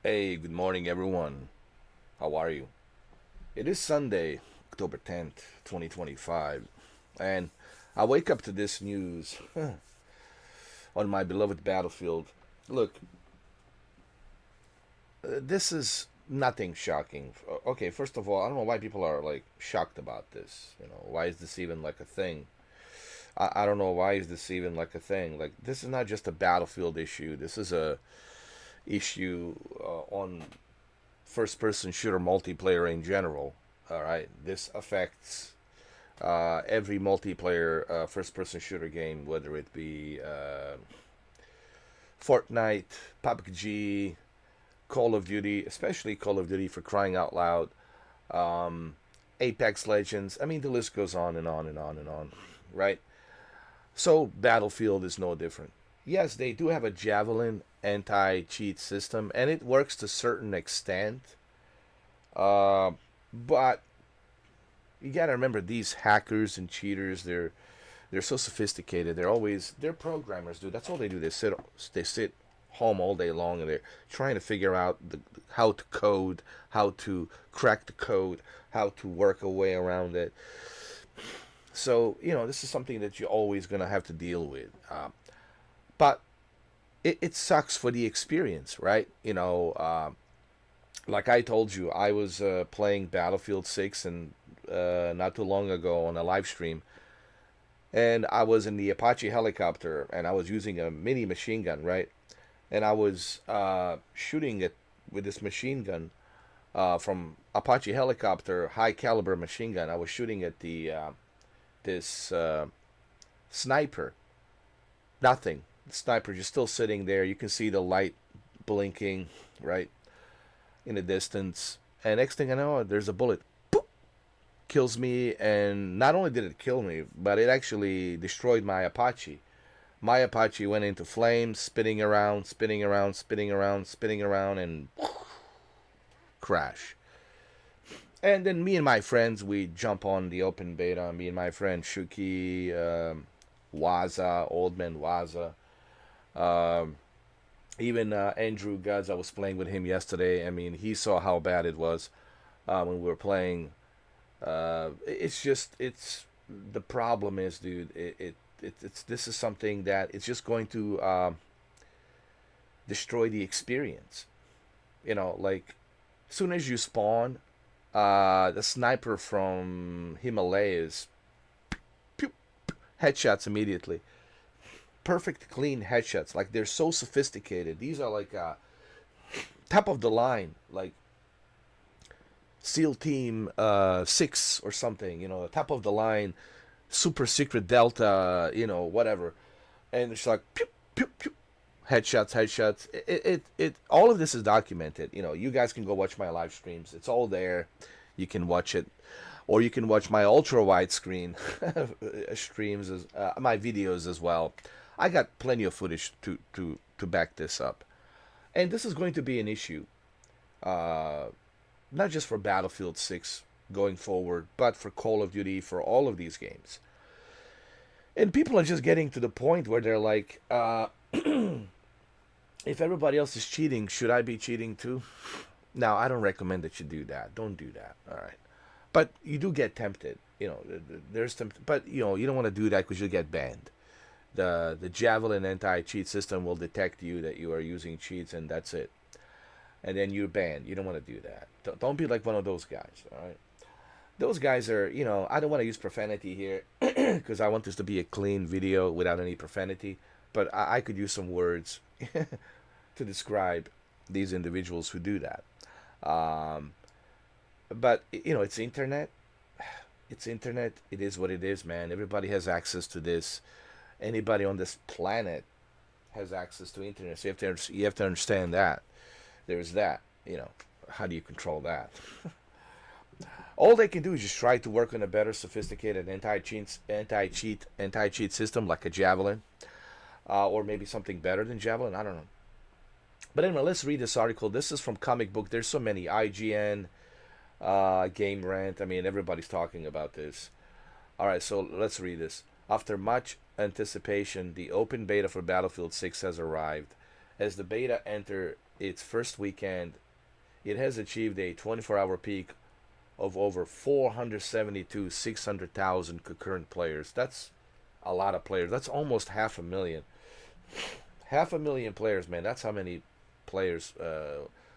Hey, good morning, everyone. How are you? It is Sunday, October 10th, 2025, and I wake up to this news on my beloved battlefield. Look, this is nothing shocking. Okay, first of all, I don't know why people are like shocked about this. Why is this even like a thing? I don't know why is this even like a thing. Like, this is not just a battlefield issue. This is a issue on first person shooter multiplayer in general. All right, this affects every multiplayer first person shooter game, whether it be Fortnite, PUBG, Call of Duty, especially Call of Duty for crying out loud, um, Apex Legends. I mean, the list goes on and on and on and on, right? So, Battlefield is no different. Yes, they do have a Javelin anti cheat system, and it works to a certain extent. Uh, but you gotta remember, these hackers and cheaters, they're so sophisticated. They're programmers, dude. That's all they do. They sit home all day long and they're trying to figure out how to code, how to crack the code, how to work a way around it. So this is something that you're always gonna have to deal with. But it sucks for the experience, right? Like I told you, I was playing Battlefield 6 and not too long ago on a live stream, and I was in the Apache helicopter, and I was using a mini machine gun, right? And I was shooting it with this machine gun from Apache helicopter, high caliber machine gun. I was shooting at the this sniper. Nothing. The sniper just still sitting there. You can see the light blinking, right, in the distance. And next thing I know, there's a bullet. Boop, kills me, and not only did it kill me, but it actually destroyed my Apache. My Apache went into flames, spinning around, spinning around, spinning around, spinning around, and crash. And then me and my friends, we jump on the open beta. Me and my friend Shuki, Waza, Old Man Waza, um, even Andrew Guds. I was playing with him yesterday. I mean, he saw how bad it was when we were playing. It's the problem is, dude. It's this is something that it's just going to destroy the experience. Like, soon as you spawn, the sniper from Himalayas, pew, headshots immediately. Perfect, clean headshots. Like, they're so sophisticated. These are like top of the line, like SEAL Team 6 or something. Top of the line, super secret Delta. Whatever. And it's like pew pew pew, headshots, headshots. All of this is documented. You guys can go watch my live streams. It's all there. You can watch it, or you can watch my ultra widescreen streams, my videos as well. I got plenty of footage to back this up, and this is going to be an issue, uh, not just for Battlefield 6 going forward, but for Call of Duty, for all of these games. And people are just getting to the point where they're like, if everybody else is cheating, should I be cheating too? Now, I don't recommend that you do that. Don't do that. All right. But you do get tempted. There's but you don't want to do that because you'll get banned. The Javelin anti-cheat system will detect you that you are using cheats, and that's it. And then you're banned. You don't want to do that. Don't be like one of those guys. All right. Those guys are, I don't want to use profanity here because I want this to be a clean video without any profanity. But I could use some words to describe these individuals who do that. Um, but it's internet. It's internet. It is what it is, man. Everybody has access to this. Anybody on this planet has access to internet. So you have to understand that there's that. How do you control that? All they can do is just try to work on a better, sophisticated anti-cheat system like a Javelin, or maybe something better than Javelin. I don't know. But anyway, let's read this article. This is from Comic Book. There's so many. IGN, Game Rant. I mean, everybody's talking about this. All right, so let's read this. After much anticipation, the open beta for Battlefield 6 has arrived, As the beta entered its first weekend, it has achieved a 24-hour peak of over 472 600,000 concurrent players. That's a lot of players. That's almost half a million. Half a million players, man. That's how many players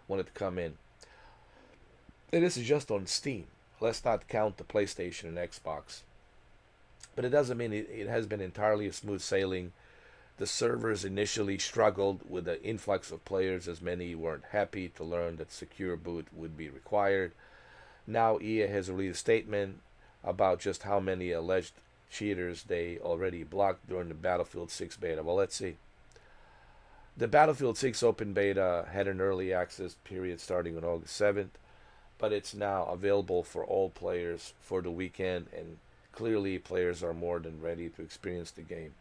wanted to come in. And this is just on Steam. Let's not count the PlayStation and Xbox. But it doesn't mean it has been entirely a smooth sailing. The servers initially struggled with the influx of players, as many weren't happy to learn that secure boot would be required. Now EA has released a statement about just how many alleged cheaters they already blocked during the Battlefield 6 beta. Well, let's see. The Battlefield 6 open beta had an early access period starting on August 7th, but it's now available for all players for the weekend, and clearly players are more than ready to experience the game.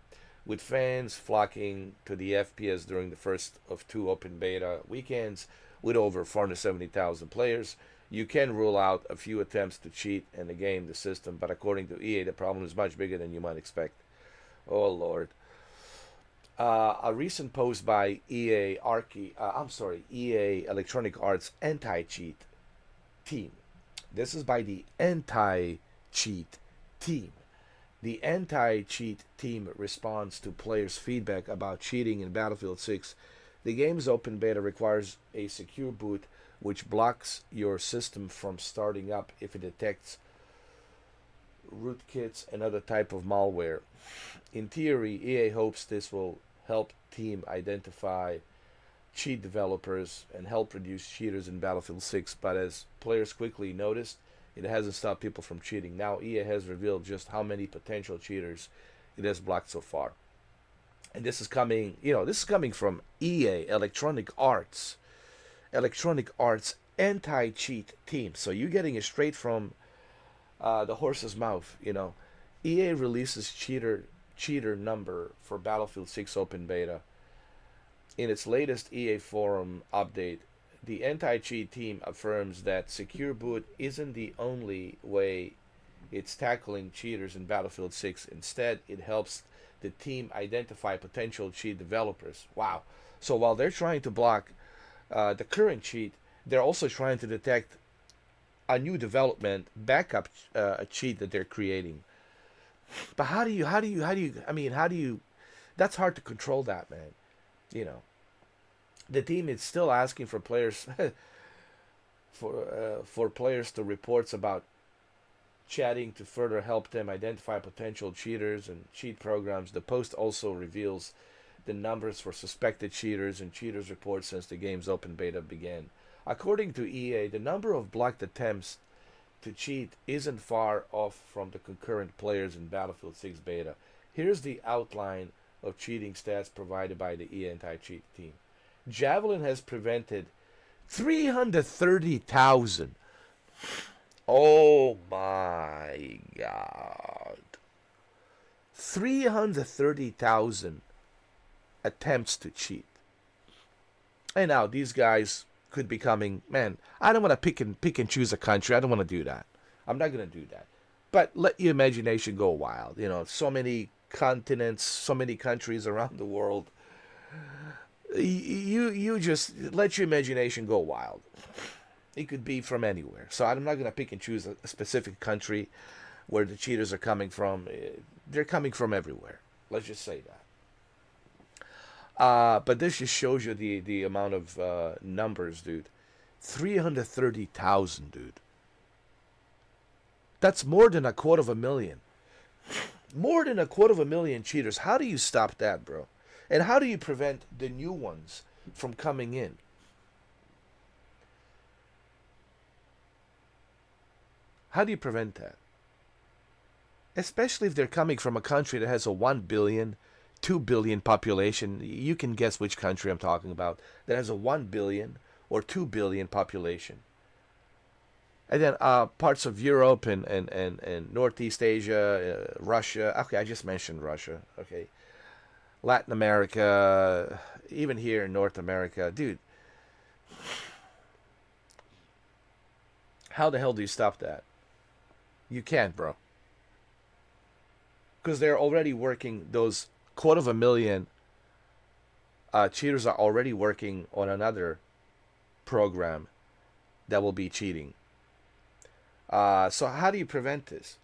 With fans flocking to the FPS during the first of two open beta weekends with over 470,000 players, you can rule out a few attempts to cheat and game the system, but according to EA, the problem is much bigger than you might expect. Oh Lord! A recent post by EA Electronic Arts Anticheat team. This is by the Anti-Cheat team. The Anti-Cheat team responds to players' feedback about cheating in Battlefield 6. The game's open beta requires a secure boot which blocks your system from starting up if it detects rootkits and other type of malware. In theory, EA hopes this will help team identify cheat developers and help reduce cheaters in Battlefield 6, but as players quickly noticed, it hasn't stopped people from cheating. Now EA has revealed just how many potential cheaters it has blocked so far. And this is coming, this is coming from EA Electronic Arts anti-cheat team. So you're getting it straight from the horse's mouth. EA releases cheater number for Battlefield 6 open beta. In its latest EA forum update, the anti-cheat team affirms that secure boot isn't the only way it's tackling cheaters in Battlefield 6. Instead, it helps the team identify potential cheat developers. Wow. So while they're trying to block the current cheat, they're also trying to detect a new development backup cheat that they're creating. But how do you, that's hard to control that, man. You know, the team is still asking for players for players to reports about chatting to further help them identify potential cheaters and cheat programs. The post also reveals the numbers for suspected cheaters and cheaters reports since the game's open beta began. According to EA, the number of blocked attempts to cheat isn't far off from the concurrent players in Battlefield 6 beta. Here's the outline of cheating stats provided by the EA anti-cheat team. Javelin has prevented 330,000. Oh my God. 330,000 attempts to cheat. And now these guys could be coming, man, I don't want to pick and choose a country. I don't want to do that. I'm not going to do that. But let your imagination go wild. So many continents, so many countries around the world. You just let your imagination go wild. It could be from anywhere. So I'm not going to pick and choose a specific country where the cheaters are coming from. They're coming from everywhere. Let's just say that. But this just shows you the amount of numbers, dude. 330,000, dude. That's more than 250,000. More than 250,000 cheaters. How do you stop that, bro? And how do you prevent the new ones from coming in? How do you prevent that? Especially if they're coming from a country that has a 1 billion, 2 billion population. You can guess which country I'm talking about. That has a 1 billion or 2 billion population. And then parts of Europe and Northeast Asia, Russia. Okay, I just mentioned Russia. Okay. Latin America, even here in North America. Dude, how the hell do you stop that? You can't, bro. Because they're already working those 250,000 cheaters are already working on another program that will be cheating. So how do you prevent this?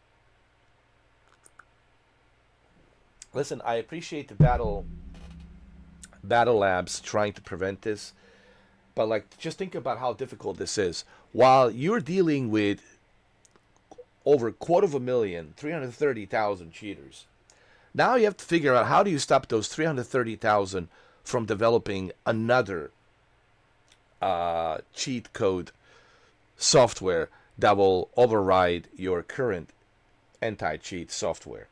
Listen, I appreciate the battle labs trying to prevent this, but like just think about how difficult this is. While you're dealing with over a quarter of a million, 330,000 cheaters, now you have to figure out how do you stop those 330,000 from developing another cheat code software that will override your current anti-cheat software.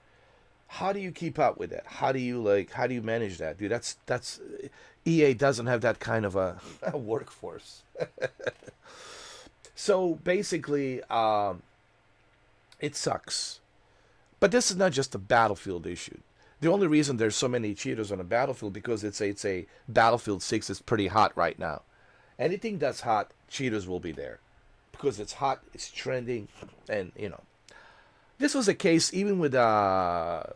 How do you keep up with that? How do you manage that? Dude, that's EA doesn't have that kind of a workforce. So basically, it sucks. But this is not just a Battlefield issue. The only reason there's so many cheaters on a Battlefield because it's a Battlefield 6 is pretty hot right now. Anything that's hot, cheaters will be there because it's hot, it's trending, and this was a case even with a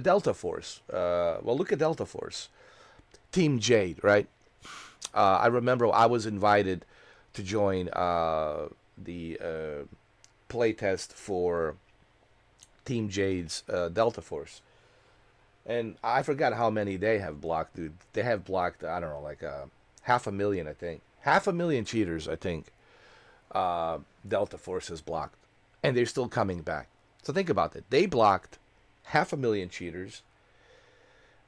Delta Force. Well, look at Delta Force, Team Jade, right? I remember I was invited to join the playtest for Team Jade's Delta Force, and I forgot how many they have blocked, dude. They have blocked, I don't know, like 500,000, I think. 500,000 cheaters, I think. Delta Force has blocked, and they're still coming back. So think about it. They blocked 500,000 cheaters,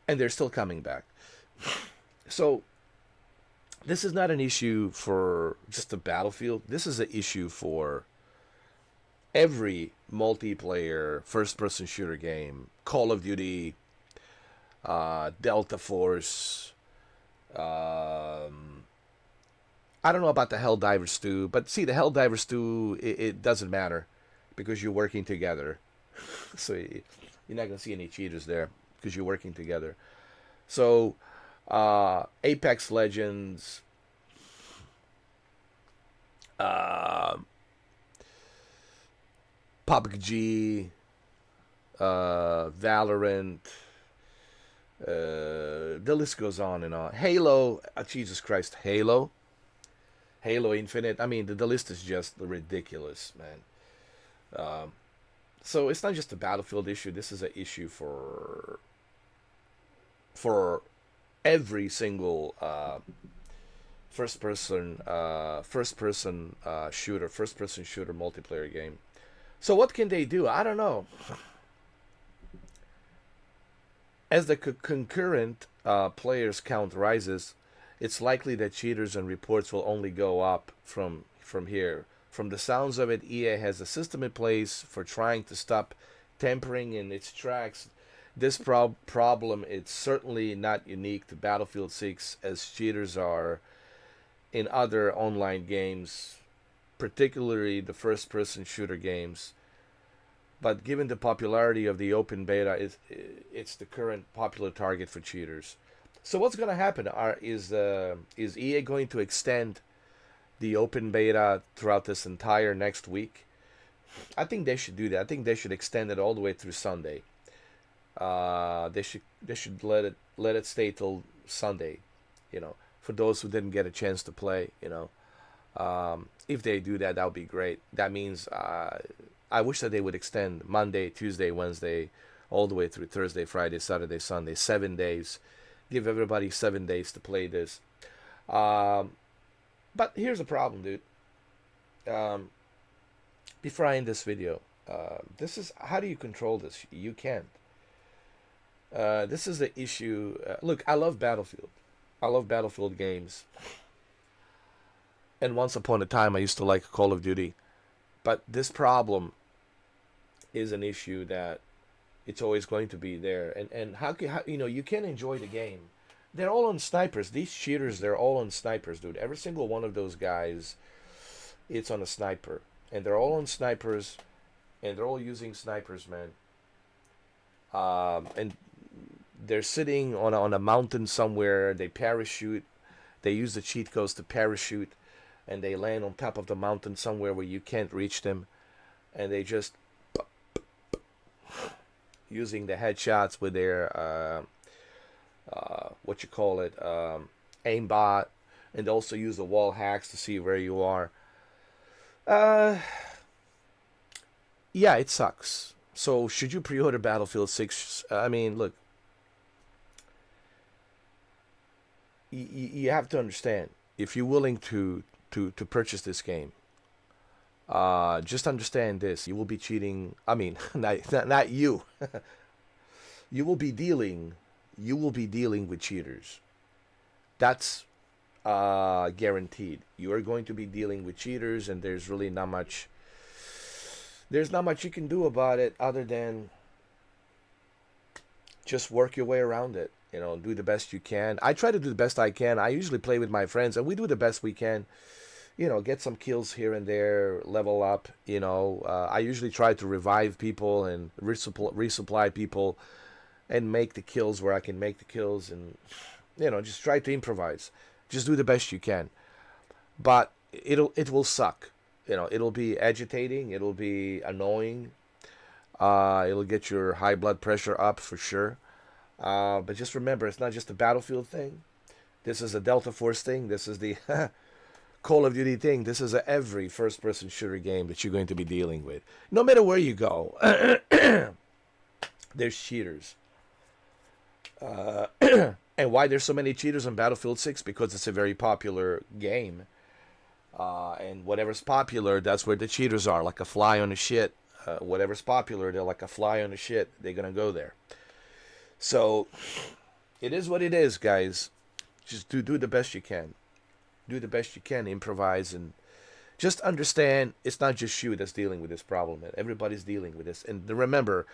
and they're still coming back. So this is not an issue for just the Battlefield. This is an issue for every multiplayer first-person shooter game. Call of Duty, Delta Force. I don't know about the Helldivers 2, but see, the Helldivers 2, it doesn't matter because you're working together. So you're not going to see any cheaters there because you're working together. So Apex Legends, PUBG, Valorant, the list goes on and on. Halo, Jesus Christ, Halo Infinite. I mean, the list is just ridiculous, man. So it's not just a Battlefield issue. This is an issue for every single first person shooter multiplayer game. So what can they do? I don't know. As the concurrent players count rises, it's likely that cheaters and reports will only go up from here. From the sounds of it, EA has a system in place for trying to stop tampering in its tracks. This problem is certainly not unique to Battlefield 6, as cheaters are in other online games, particularly the first-person shooter games. But given the popularity of the open beta, it's the current popular target for cheaters. So what's going to happen? Is EA going to extend the open beta throughout this entire next week? I think they should do that. I think they should extend it all the way through Sunday. They should let it stay till Sunday. For those who didn't get a chance to play. If they do that, that would be great. That means I wish that they would extend Monday, Tuesday, Wednesday, all the way through Thursday, Friday, Saturday, Sunday, 7 days. Give everybody 7 days to play this. But here's the problem, dude. Before I end this video, this is how do you control this? You can't. This is the issue. Look, I love Battlefield. I love Battlefield games. And once upon a time, I used to like Call of Duty. But this problem is an issue that it's always going to be there. And how you can enjoy the game. They're all on snipers. These cheaters, they're all on snipers, dude. Every single one of those guys, it's on a sniper. And they're all on snipers, and they're all using snipers, man. And they're sitting on a mountain somewhere. They parachute. They use the cheat codes to parachute, and they land on top of the mountain somewhere where you can't reach them. And they just using the headshots with their what you call it, aimbot, and also use the wall hacks to see where you are. Uh, yeah, it sucks. So should you pre-order Battlefield 6? I mean, look, you have to understand if you're willing to purchase this game. Just understand this: you will be cheating. I mean, not you. You will be dealing. You will be dealing with cheaters. That's guaranteed. You are going to be dealing with cheaters, and there's really not much. There's not much you can do about it other than just work your way around it. You know, do the best you can. I try to do the best I can. I usually play with my friends, and we do the best we can. You know, get some kills here and there, level up. You know, I usually try to revive people and resupply people, and make the kills where I can make the kills, and just try to improvise. Just do the best you can. But it will suck. You know, it'll be agitating. It'll be annoying. It'll get your high blood pressure up for sure. But just remember, it's not just a Battlefield thing. This is a Delta Force thing. This is the Call of Duty thing. This is every first-person shooter game that you're going to be dealing with. No matter where you go, there's cheaters. And why there's so many cheaters on Battlefield 6? Because it's a very popular game. And whatever's popular, that's where the cheaters are, like a fly on a shit. Whatever's popular, they're like a fly on a shit. They're going to go there. So, it is what it is, guys. Just do the best you can. Do the best you can, improvise, and just understand it's not just you that's dealing with this problem. Man. Everybody's dealing with this. And remember,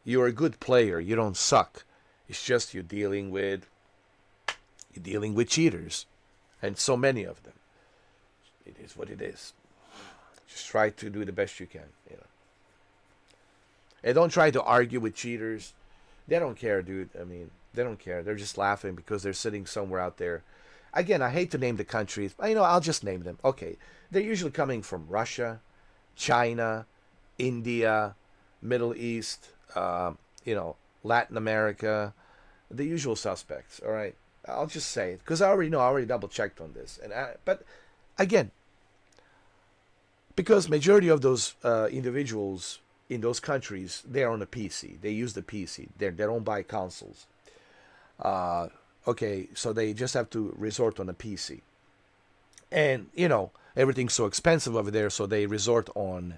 you're a good player. You don't suck. It's just you're dealing with cheaters, and so many of them. It is what it is. Just try to do the best you can. And don't try to argue with cheaters. They don't care, dude. I mean, they don't care. They're just laughing because they're sitting somewhere out there. Again, I hate to name the countries, but I'll just name them. Okay, they're usually coming from Russia, China, India, Middle East, Latin America, the usual suspects. All right, I'll just say it because I already know. I already double checked on this, but again, because majority of those individuals in those countries, they're on a PC. They use the PC. They don't buy consoles. Okay, so they just have to resort on a PC. And, everything's so expensive over there, so they resort on,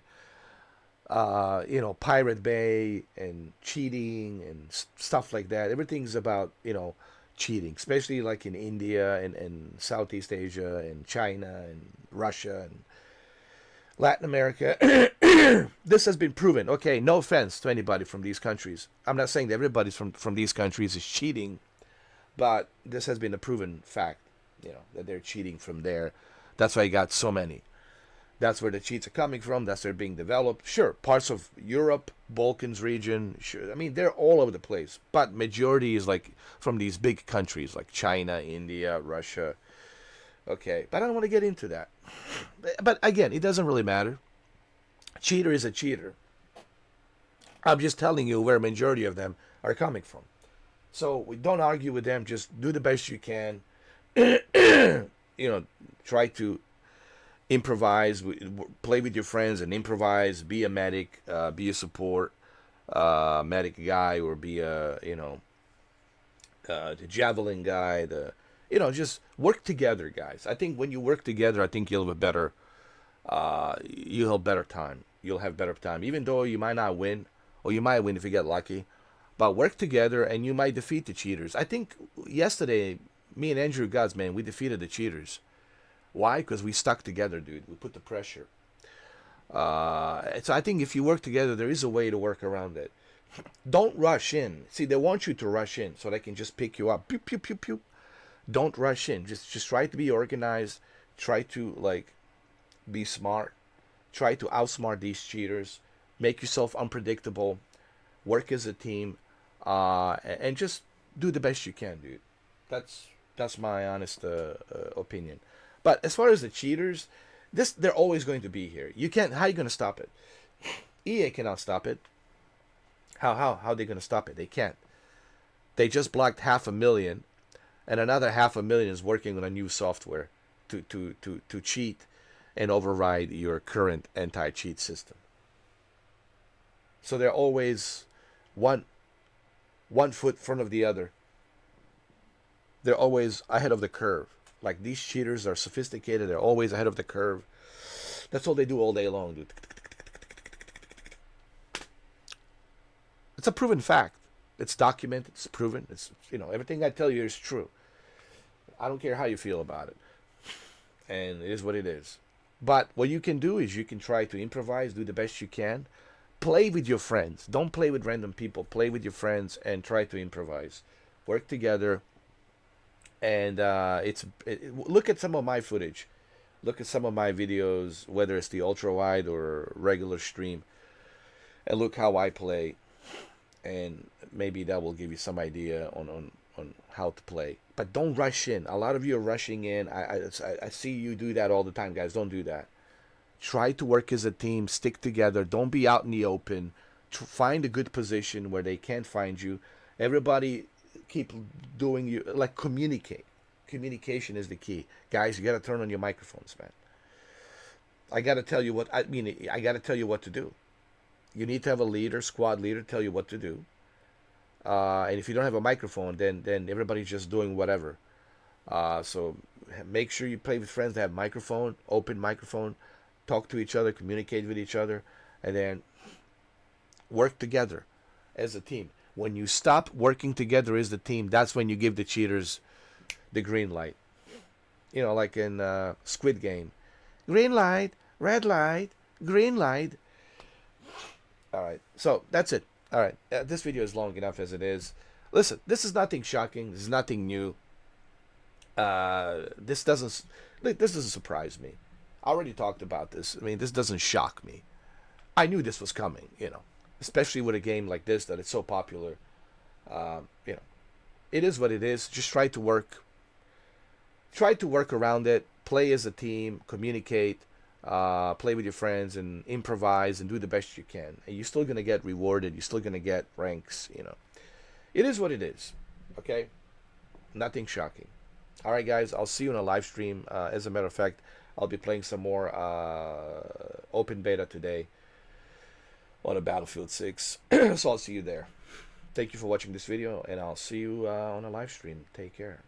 Pirate Bay and cheating and stuff like that. Everything's about, cheating, especially like in India and Southeast Asia and China and Russia and Latin America. This has been proven. Okay, no offense to anybody from these countries. I'm not saying that everybody from these countries is cheating, but this has been a proven fact, that they're cheating from there. That's why you got so many. That's where the cheats are coming from. That's where they're being developed. Sure, parts of Europe, Balkans region. Sure, I mean they're all over the place. But majority is like from these big countries like China, India, Russia. Okay, but I don't want to get into that. But again, it doesn't really matter. Cheater is a cheater. I'm just telling you where a majority of them are coming from. So we don't argue with them. Just do the best you can. Try to improvise, play with your friends and improvise. Be a medic, be a support medic guy, or be the javelin guy. Just work together, guys. I think when you work together, I think you'll have a better, you'll have better time. You'll have better time, even though you might not win, or you might win if you get lucky. But work together, and you might defeat the cheaters. I think yesterday, me and Andrew Gods, man, we defeated the cheaters. Why? Because we stuck together, dude. We put the pressure. So I think if you work together, there is a way to work around it. Don't rush in. See, they want you to rush in so they can just pick you up. Pew, pew, pew, pew. Don't rush in. Just try to be organized. Try to be smart. Try to outsmart these cheaters. Make yourself unpredictable. Work as a team, and just do the best you can, dude. That's my honest opinion. But as far as the cheaters, they're always going to be here. You can't. How are you going to stop it? EA cannot stop it. How are they going to stop it? They can't. They just blocked 500,000, and another 500,000 is working on a new software to cheat and override your current anti-cheat system. So they're always one one foot in front of the other. They're always ahead of the curve. Like, these cheaters are sophisticated. They're always ahead of the curve. That's all they do all day long, dude. It's a proven fact. It's documented. It's proven. It's, everything I tell you is true. I don't care how you feel about it. And it is what it is. But what you can do is you can try to improvise, do the best you can. Play with your friends. Don't play with random people. Play with your friends and try to improvise. Work together. And look at some of my footage. Look at some of my videos, whether it's the ultra wide or regular stream, and look how I play. And maybe that will give you some idea on how to play. But don't rush in. A lot of you are rushing in. I see you do that all the time, guys. Don't do that. Try to work as a team. Stick together. Don't be out in the open. Find a good position where they can't find you. Everybody keep doing you, like, communicate. Communication is the key. Guys, you got to turn on your microphones, man. I got to tell you what to do. You need to have a leader, squad leader, tell you what to do. And if you don't have a microphone, then everybody's just doing whatever. So make sure you play with friends that have microphone, open microphone, talk to each other, communicate with each other, and then work together as a team. When you stop working together as a team, that's when you give the cheaters the green light. Like in Squid Game. Green light, red light, green light. All right, so that's it. All right, this video is long enough as it is. Listen, this is nothing shocking. This is nothing new. This doesn't surprise me. I already talked about this. I mean, this doesn't shock me. I knew this was coming, especially with a game like this that is so popular. It is what it is. Just try to work around it. Play as a team. Communicate. Play with your friends and improvise and do the best you can. And you're still gonna get rewarded. You're still gonna get ranks. It is what it is. Okay, nothing shocking. All right, guys. I'll see you on a live stream. As a matter of fact, I'll be playing some more open beta today on a Battlefield 6. So I'll see you there. Thank you for watching this video, and I'll see you on a live stream. Take care.